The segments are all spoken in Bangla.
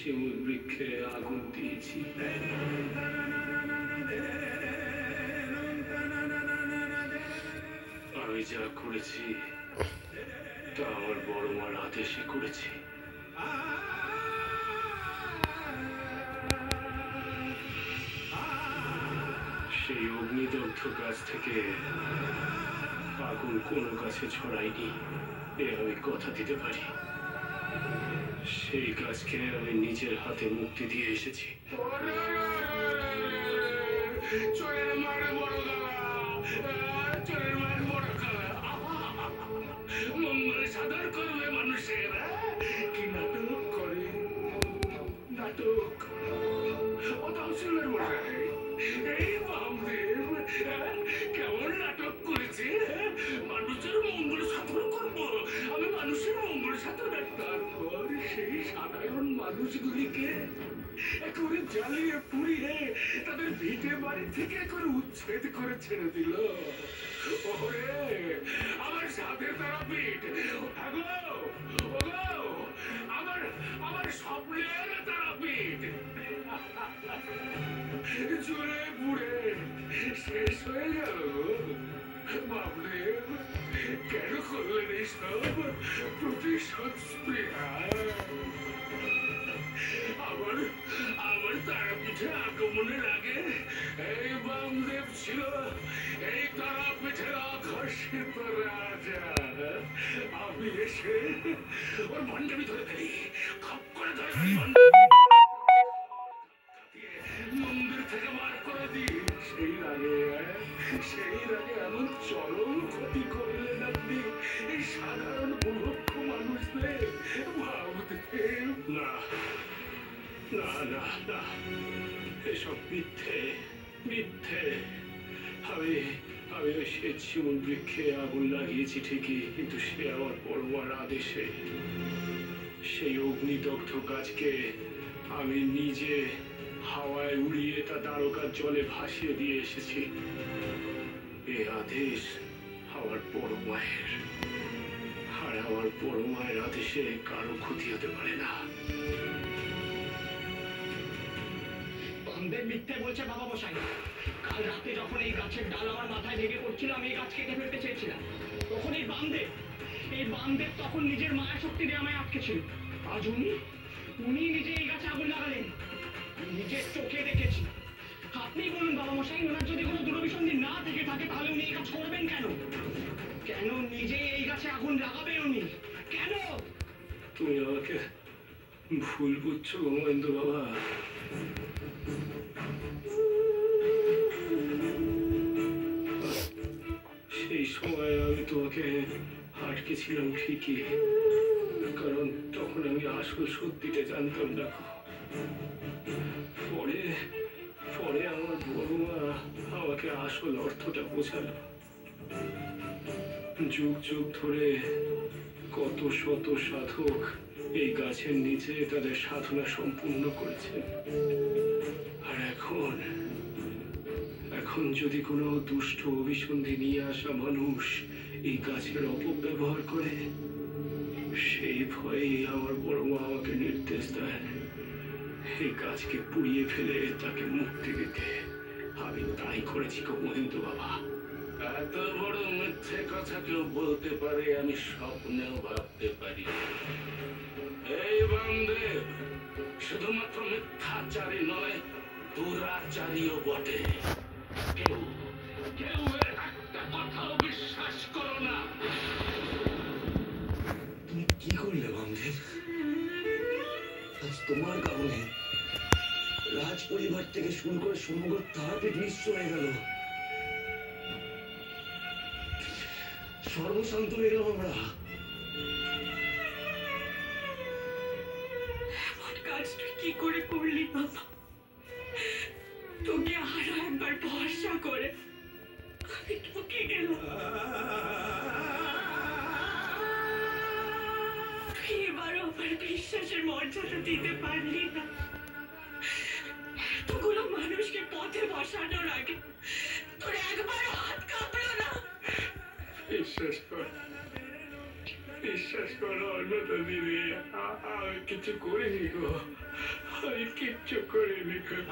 শিমুল বৃক্ষে আগুন দিয়েছি। আমি যা করেছি তা আমার বড় মার আদেশে করেছি। সেই অগ্নিদগ্ধ গাছ থেকে আগুন কোনো গাছে ছড়ায়নি, এ আমি কথা দিতে পারি। সেই গাছকে আমি নিজের হাতে মুক্তি দিয়ে এসেছি। মঙ্গল সাধন করবে মানুষের কি নাটক করে, নাটক এই বামদেব কেমন নাটক করেছে। মানুষের মঙ্গল সাধন করবো আমি, মানুষের মঙ্গল সাধন। তারপর সেই সাধারণ মানুষগুলিকে একেবারে জ্বালিয়ে পুড়িয়ে তাদের ভিটে বাড়ি থেকে করে উচ্ছেদ করে ছেড়ে দিল। ওরে আমার সাথে তারা পিঠ আমার আমার স্বপ্নের তারা পিঠ জুড়ে পুড়ে শেষ হয়ে গেল। বাবদেব কেন করলেন এইসব প্রতিশোধ স্পৃহা? আমার আমার তারাপীঠে আগমনের আগে এই বামদেব ছিল এই তারাপীঠের আকর্ষিত রাজা। আমি এসে ওর ভণ্ডামি ধরে ফেলি, খপ করে ধরে ফেলি, মন্দির থেকে বার করে দিই। সেই রাগে এমন চরম ক্ষতি করলেন আপনি এই সাধারণ মূর্খ মানুষদের। বাবদেব না না না না, এসব মিথ্যে মিথ্যে। আমি আমি ওই সে শিমুল বৃক্ষে আগুন লাগিয়েছি ঠিকই, কিন্তু সে আমার বড়মার আদেশে। সেই অগ্নিদগ্ধ গাছকে আমি নিজে হাওয়ায় উড়িয়ে তা দ্বারকার জলে ভাসিয়ে দিয়ে এসেছি। এ আদেশ আমার বড় মায়ের, আর আমার বড় মায়ের আদেশে কারো ক্ষতি হতে পারে না। বামদেব মিথ্যে বলছে বাবা মশাই। কাল রাতে যখন এই গাছের ডাল আমার মাথায় ভেঙে পড়ছিল, আমি এই গাছ কেটে ফেলতে চেয়েছিলাম, তখন এই বামদেব তখন নিজের মায়া শক্তি দিয়ে আমায় আটকেছিল। আজ উনি নিজে এই গাছে আগুন লাগালেন, নিজের চোখে দেখেছি। আপনি বলুন বাবা মশাই, ওনার যদি কোনো দুরভিসন্ধি না থেকে থাকে তাহলে উনি এই কাজ করবেন কেন? কেন নিজে এই গাছে আগুন লাগাবেন উনি? কেন? তুমি আমাকে ভুল বুঝছো গোবিন্দ বাবা। সেই সময় আমি তোমাকে আটকেছিলাম ঠিকই, কারণ তখন আমি আসল সত্যিটা জানতাম না। পরে পরে আমার বড় মা আমাকে আসল অর্থটা বোঝালো। যুগ যুগ ধরে কত শত সাধক এই গাছের নিচে তাদের সাধনা সম্পূর্ণ করেছেন। আর এখন যদি কোনো দুষ্ট অভিসন্ধি নিয়ে আসা মানুষ এই গাছের অপব্যবহার করে, সেই ভয়ে আমার বড় মা আমাকে নির্দেশ দেয় এই গাছকে পুড়িয়ে ফেলে তাকে মুক্তি দিতে। আমি তাই করেছি গো মহেন্দ্র বাবা। এত বড় মিথ্যে কথা কেউ বলতে পারে আমি স্বপ্নেও ভাবতে পারি। এই বামদেব শুধুমাত্র মিথ্যাচারী নয়, দুরাচারীও বটে। কেউ এর একটা কথাও বিশ্বাস করো না। তুমি কি করলে বামদেব? আজ তোমার কারণে রাজ পরিবার থেকে শুরু করে সমগ্র তারাপীঠ নিঃস্ব হয়ে গেল, সর্বশান্ত হয়ে গেলাম আমরা। এমন কাজ তুই কি করে করলি বাবা? তোকে আরো একবার ভরসা করে আমি ঠকে গেলাম। তুই এবারও আমার বিশ্বাসের মর্যাদা দিতে পারলি না। এতগুলো মানুষকে পথে বসানোর আগে তোর একবারও হাত কাঁপলো না? বিশ্বাস করো অন্যতা দিদি, আমি কিছু করিনি গো। দেবী,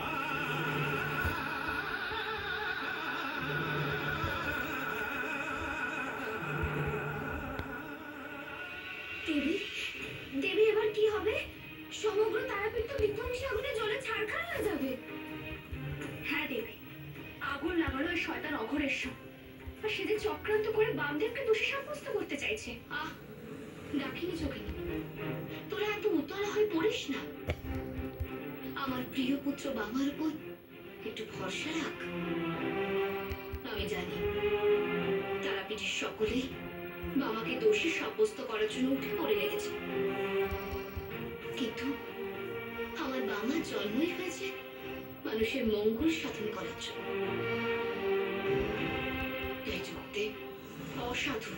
দেবী এবার কি হবে? সমগ্র তারাপীঠ তো বিধ্বংসী আগুনে জ্বলে ছারখার হয়ে যাবে। হ্যাঁ দেবী, আগুন লাগালো ওই শয়তান অঘরেশ্বর, আর সে যে চক্রান্ত করে বামদেবকে দোষী সাব্যস্ত করতে চাইছে। আহ, ডাকিনি চোখে, তোরা এত উতলা হয়ে পড়িস না। আমার প্রিয় পুত্র বামার উপর একটু ভরসা রাখ। আমি জানি তারাপীঠের সকলেই বামাকে দোষী সাব্যস্ত করার জন্য উঠে পড়ে লেগেছে, কিন্তু আমার বামার জন্মই হয়েছে মানুষের মঙ্গল সাধন করার জন্য। তাই যুক্তে অসাধু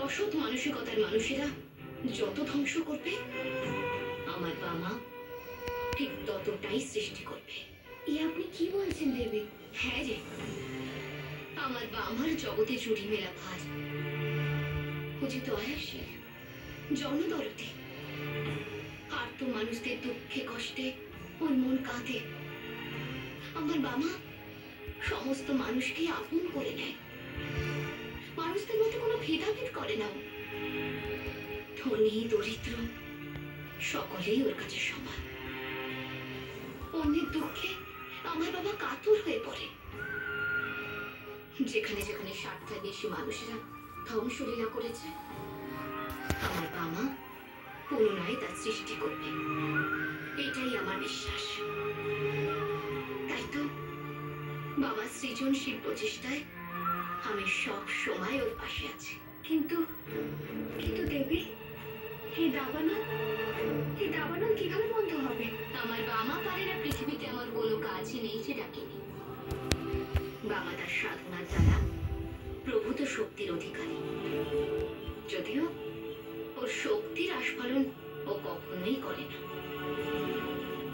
অসৎ মানসিকতার মানুষেরা যত ধ্বংস করবে, আমার বামা ঠিক ততটাই সৃষ্টি করবে। এ আপনি কি বলছেন দেবী? হ্যাঁ রে, আমার বামার জগতে জুড়ি মেলা ভার, ও যে দয়াশীল, জনদরদী, আর তো মানুষদের দুঃখে কষ্টে ওর মন কাঁদে। আমার বাবা সমস্ত মানুষকে আপন করে নেয়, মানুষদের মধ্যে কোনো ভেদাভেদ করে না। ধনী দরিদ্র সকলেই ওর কাছে সমান। অন্যের দুঃখে আমার বাবা কাতর হয়ে পড়ে। যেখানে যেখানে স্বার্থের বেশি মানুষেরা ধ্বংসলীলা করেছে, আমার বাবা পুনরায় তার সৃষ্টি করবে, এটাই আমার বিশ্বাস। তাই তো বাবার সৃজনশীল প্রচেষ্টায় আমি সব সময় ওর পাশে আছি। কিন্তু কিন্তু দেবী, এই দাবানল কিভাবে বন্ধ হবে? আমার বাবা পারে না পৃথিবীতে আমার কোনো কাজই নেই যে ডাকেনি। বাবা তার সাধনার দ্বারা প্রভূত শক্তির অধিকারী, যদিও ওর শক্তির আস্ফালন ও কখনোই করে না।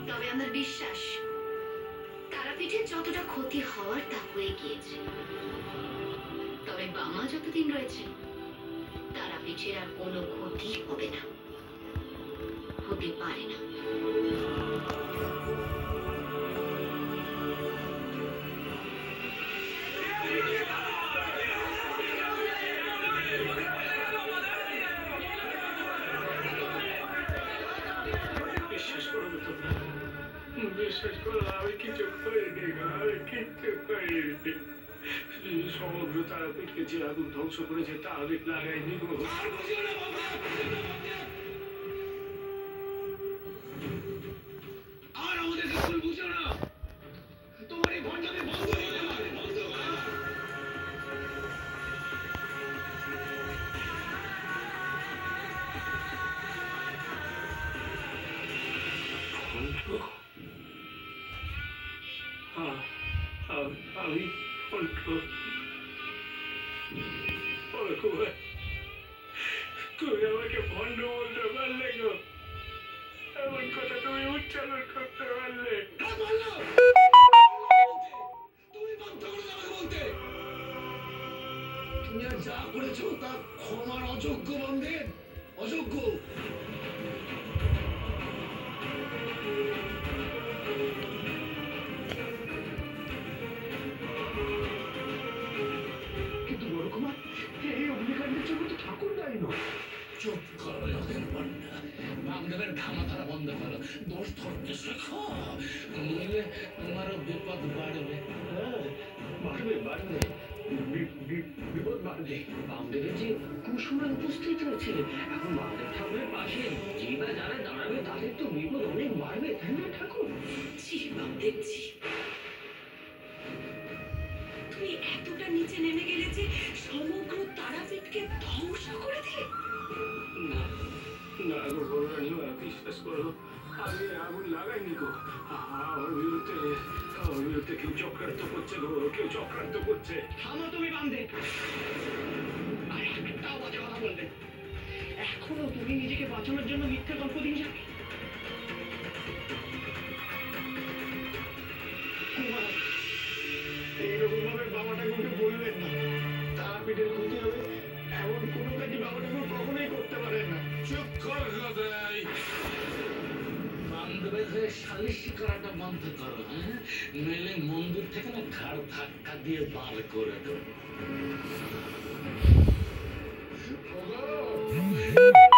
তবে আমার বিশ্বাস তারাপীঠের যতটা ক্ষতি হওয়ার তা হয়ে গিয়েছে। তবে বামা যতদিন রয়েছে তারাপীঠের আর কোনো ক্ষতি হবে না, হতে পারে না। বিশ্বাস করো তোমরা, বিশ্বাস করো, আমি কিছু করিনি, আমি কিচ্ছু করিনি। সমগ্র তারাপীঠকে যে আগুন ধ্বংস করেছে তা আমি লাগাইনি গো। আর আমাদেরকে ভুল বুঝো না, তোমার এই ভণ্ডামি বন্ধ হয়ে যাবে, বন্ধ করো। আমি তুমি আমাকে ভণ্ড বলতে পারলে গো? এমন কথা তুমি উচ্চারণ করতে পারলে? তুমি বাধ্য করে আমাকে বলতে, তুমি আর যা করেছো তা ক্ষমার অযোগ্য বামদেব, অযোগ্য। কিন্তু বড় কুমার, এই অগ্নিকাণ্ডের জন্য তো ঠাকুর দায়ী নয়। চুপ করো লোকের বন্যা, বামদেবের ধামাধারা বন্ধ করো, দোষ ধরতে শেখো, নইলে তোমারও বিপদ বাড়বে। হ্যাঁ, বাড়বে, বিপদ বাড়বে। বামদেবের যে কুসুমে উপস্থিত রয়েছে, এখন বামদেব ঠাকুরের পাশে যে বা যারা দাঁড়াবে তাদের তো বিপদ অনেক বাড়বে, তাই না ঠাকুর? জি বামদেব জি, তুমি এতটা নিচে নেমে গেলে যে সমগ্র তারাপীঠকে ধ্বংস করে দিলে। না না গো বড়রানী, বিশ্বাস করো, আমি আগুন লাগাইনি গো। আমার বিরুদ্ধে কেউ চক্রান্ত করছে গো, কেউ চক্রান্ত করছে। থামো তুমি বামদেব, আর একটাও বাজে কথা বলবে। এখনো তুমি নিজেকে বাঁচানোর জন্য মিথ্যে গল্প দিয়ে যাবে। এইরকম ভাবে বাবা ঠাকুরকে বলবেন না, তারাপীঠের ক্ষতি হবে এমন কোনো কাজই বাবা ঠাকুর কখনোই করতে পারেন না। চুপ কর গদাই। বামদেব বেঁধে সালিশি করাটা বন্ধ করো, হ্যাঁ? নইলে মন্দির থেকে না ঘাড় ধাক্কা দিয়ে বার করে দেবো। ওগো!